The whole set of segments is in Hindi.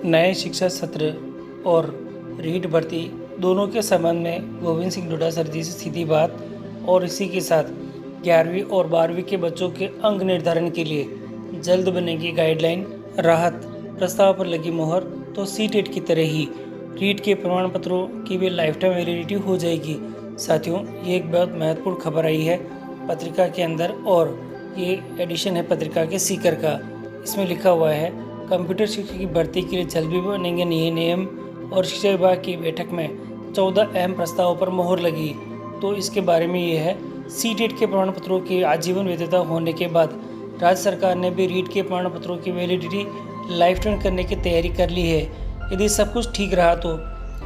नए शिक्षा सत्र और रीट भर्ती दोनों के संबंध में गोविंद सिंह डोटासरा जी से सीधी बात। और इसी के साथ 11वीं और 12वीं के बच्चों के अंक निर्धारण के लिए जल्द बनेगी गाइडलाइन। राहत प्रस्ताव पर लगी मोहर। तो सीटेट की तरह ही रीट के प्रमाण पत्रों की भी लाइफ टाइम वैलिडिटी हो जाएगी। साथियों, ये एक बहुत महत्वपूर्ण खबर आई है पत्रिका के अंदर, और ये एडिशन है पत्रिका के सीकर का। इसमें लिखा हुआ है, कंप्यूटर शिक्षक की भर्ती के लिए जल्द भी बनेंगे नए नियम। और शिक्षा विभाग की बैठक में 14 अहम प्रस्तावों पर मोहर लगी। तो इसके बारे में ये है, सीटेट के प्रमाण पत्रों की आजीवन वैधता होने के बाद राज्य सरकार ने भी रीट के प्रमाण पत्रों की वैलिडिटी लाइफ टाइम करने की तैयारी कर ली है। यदि सब कुछ ठीक रहा तो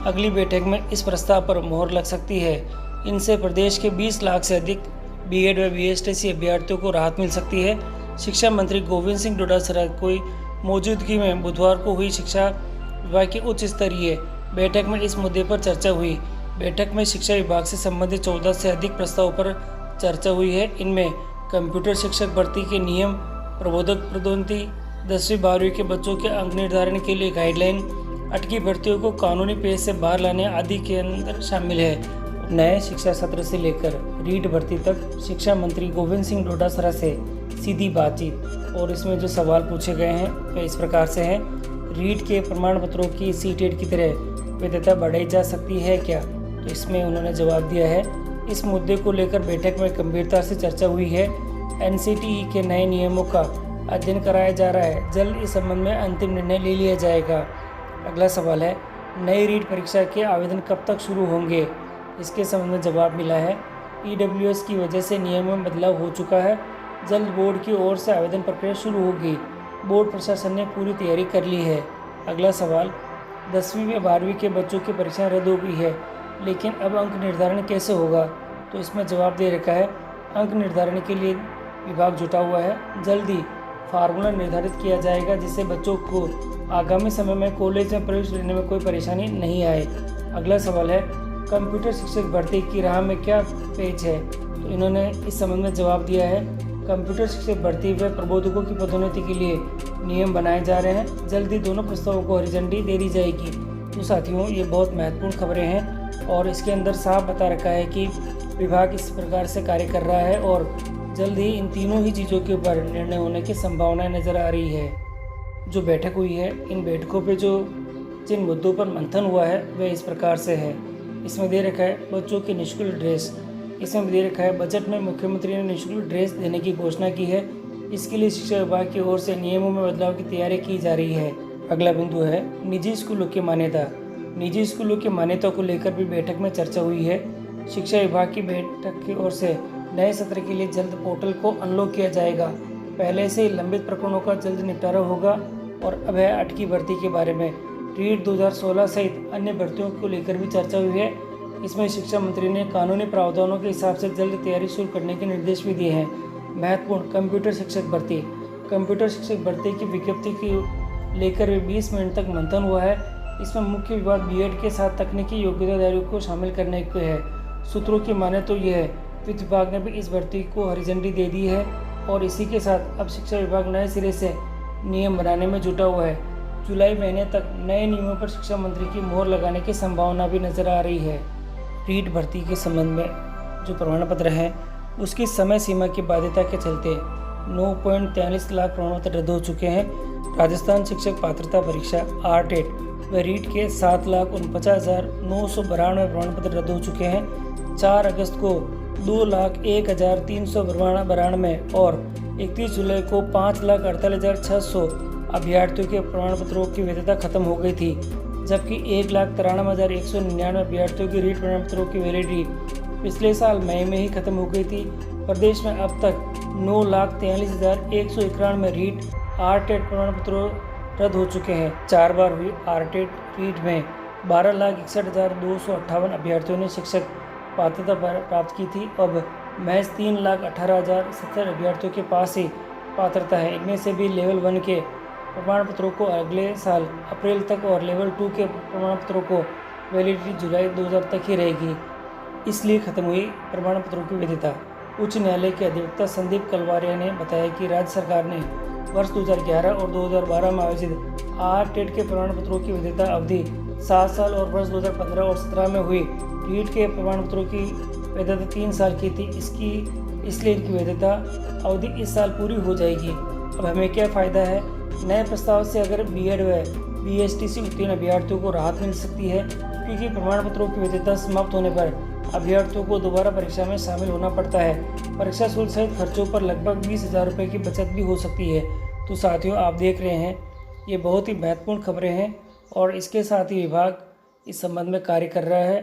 अगली बैठक में इस प्रस्ताव पर मोहर लग सकती है। इनसे प्रदेश के 20 लाख से अधिक बीएड व बीएसटीसी अभ्यर्थियों को राहत मिल सकती है। शिक्षा मंत्री गोविंद सिंह डोटासरा की मौजूदगी में बुधवार को हुई शिक्षा विभाग की उच्च स्तरीय बैठक में इस मुद्दे पर चर्चा हुई। बैठक में शिक्षा विभाग से संबंधित 14 से अधिक प्रस्तावों पर चर्चा हुई है। इनमें कंप्यूटर शिक्षक भर्ती के नियम, प्रबोधक पदोन्नति, 10वीं 12वीं के बच्चों के अंक निर्धारण के लिए गाइडलाइन, अटकी भर्तियों को कानूनी पेश से बाहर लाने आदि के अंदर शामिल है। नए शिक्षा सत्र से लेकर रीट भर्ती तक शिक्षा मंत्री गोविंद सिंह डोटासरा से सीधी बातचीत। और इसमें जो सवाल पूछे गए हैं वे इस प्रकार से हैं, रीट के प्रमाण पत्रों की सीटेट की तरह वैधता बढ़ाई जा सकती है क्या? तो इसमें उन्होंने जवाब दिया है, इस मुद्दे को लेकर बैठक में गंभीरता से चर्चा हुई है। एनसीटीई के नए नियमों का अध्ययन कराया जा रहा है। जल्द इस संबंध में अंतिम निर्णय ले लिया जाएगा। अगला सवाल है, नई रीट परीक्षा के आवेदन कब तक शुरू होंगे? इसके संबंध में जवाब मिला है, ईडब्ल्यूएस की वजह से नियमों में बदलाव हो चुका है। जल्द बोर्ड की ओर से आवेदन प्रक्रिया शुरू होगी। बोर्ड प्रशासन ने पूरी तैयारी कर ली है। अगला सवाल, 10वीं व 12वीं के बच्चों की परीक्षा रद्द हो गई है, लेकिन अब अंक निर्धारण कैसे होगा? तो इसमें जवाब दे रखा है, अंक निर्धारण के लिए विभाग जुटा हुआ है। जल्द ही फार्मूला निर्धारित किया जाएगा जिससे बच्चों को आगामी समय में कॉलेज में प्रवेश लेने में कोई परेशानी नहीं आए। अगला सवाल है, कंप्यूटर शिक्षक भर्ती की राह में क्या पेच है? तो इन्होंने इस संबंध में जवाब दिया है, कंप्यूटर शिक्षक भर्ती व प्रबोधकों की पदोन्नति के लिए नियम बनाए जा रहे हैं। जल्द ही दोनों प्रस्तावों को हरी झंडी दे दी जाएगी। तो साथियों, ये बहुत महत्वपूर्ण खबरें हैं और इसके अंदर साफ बता रखा है कि विभाग इस प्रकार से कार्य कर रहा है और जल्द ही इन तीनों ही चीज़ों के ऊपर निर्णय होने की संभावनाएं नज़र आ रही है। जो बैठक हुई है, इन बैठकों पर जिन मुद्दों पर मंथन हुआ है वह इस प्रकार से है। इसमें दे रखा है बच्चों की निःशुल्क ड्रेस। इसमें दे रखा है, बजट में मुख्यमंत्री ने निःशुल्क ड्रेस देने की घोषणा की है। इसके लिए शिक्षा विभाग की ओर से नियमों में बदलाव की तैयारी की जा रही है। अगला बिंदु है निजी स्कूलों की मान्यता। निजी स्कूलों की मान्यता को लेकर भी बैठक में चर्चा हुई है। शिक्षा विभाग की बैठक की ओर से नए सत्र के लिए जल्द पोर्टल को अनलॉक किया जाएगा। पहले से ही लंबित प्रकरणों का जल्द निपटारा होगा। और अब है अटकी भर्ती के बारे में। रीट 2016 सहित अन्य भर्तियों को लेकर भी चर्चा हुई है। इसमें शिक्षा मंत्री ने कानूनी प्रावधानों के हिसाब से जल्द तैयारी शुरू करने के निर्देश भी दिए हैं। महत्वपूर्ण, कंप्यूटर शिक्षक भर्ती। कंप्यूटर शिक्षक भर्ती की विज्ञप्ति की लेकर 20 मिनट तक मंथन हुआ है। इसमें मुख्य विभाग बीएड के साथ तकनीकी योग्यताधारियों को शामिल करने को है। सूत्रों की माने तो यह है, वित्त विभाग ने भी इस भर्ती को हरी झंडी दे दी है और इसी के साथ अब शिक्षा विभाग नए सिरे से नियम बनाने में जुटा हुआ है। जुलाई महीने तक नए नियमों पर शिक्षा मंत्री की मोहर लगाने की संभावना भी नजर आ रही है। रीट भर्ती के संबंध में जो प्रमाण पत्र है उसकी समय सीमा की बाध्यता के चलते 9.43 लाख प्रमाण पत्र रद्द हो चुके हैं। राजस्थान शिक्षक पात्रता परीक्षा आरटेट व रीट के 7,49,992 प्रमाण पत्र रद्द हो चुके हैं। 4 अगस्त को 2,01,392 और 31 जुलाई को 5,48,600 अभ्यर्थियों के प्रमाण पत्रों की वैधता खत्म हो गई थी, जबकि 1,93,199 अभ्यर्थियों की रीट प्रमाण पत्रों की वैलिडिटी पिछले साल मई में ही खत्म हो गई थी। प्रदेश में अब तक 9,43,191 रीट आरटेट प्रमाण पत्रों रद्द हो चुके हैं। 4 बार हुई आरटेट रीट में 12,61,258 अभ्यर्थियों ने शिक्षक पात्रता प्राप्त की थी। अब महज 3,18,070 अभ्यर्थियों के पास ही पात्रता है। इनमें से भी लेवल 1 के प्रमाण पत्रों को अगले साल अप्रैल तक और लेवल 2 के प्रमाण पत्रों को वैलिडिटी जुलाई 2000 तक ही रहेगी। इसलिए खत्म हुई प्रमाण पत्रों की वैधता। उच्च न्यायालय के अधिवक्ता संदीप कलवारिया ने बताया कि राज्य सरकार ने वर्ष 2011 और 2012 में आयोजित टेट के प्रमाण पत्रों की वैधता अवधि 7 साल और वर्ष 2015 और 17 में हुई रीट के प्रमाण पत्रों की वैधता 3 साल की थी। इसलिए इनकी वैधता अवधि इस साल पूरी हो जाएगी। अब हमें क्या फ़ायदा है? नए प्रस्ताव से अगर बीएड व बीएसटीसी उत्तीर्ण अभ्यर्थियों को राहत मिल सकती है, क्योंकि प्रमाण पत्रों की वैधता समाप्त होने पर अभ्यर्थियों को दोबारा परीक्षा में शामिल होना पड़ता है। परीक्षा शुल्क सहित खर्चों पर लगभग 20,000 रुपये की बचत भी हो सकती है। तो साथियों, आप देख रहे हैं, ये बहुत ही महत्वपूर्ण खबरें हैं और इसके साथ ही विभाग इस संबंध में कार्य कर रहा है।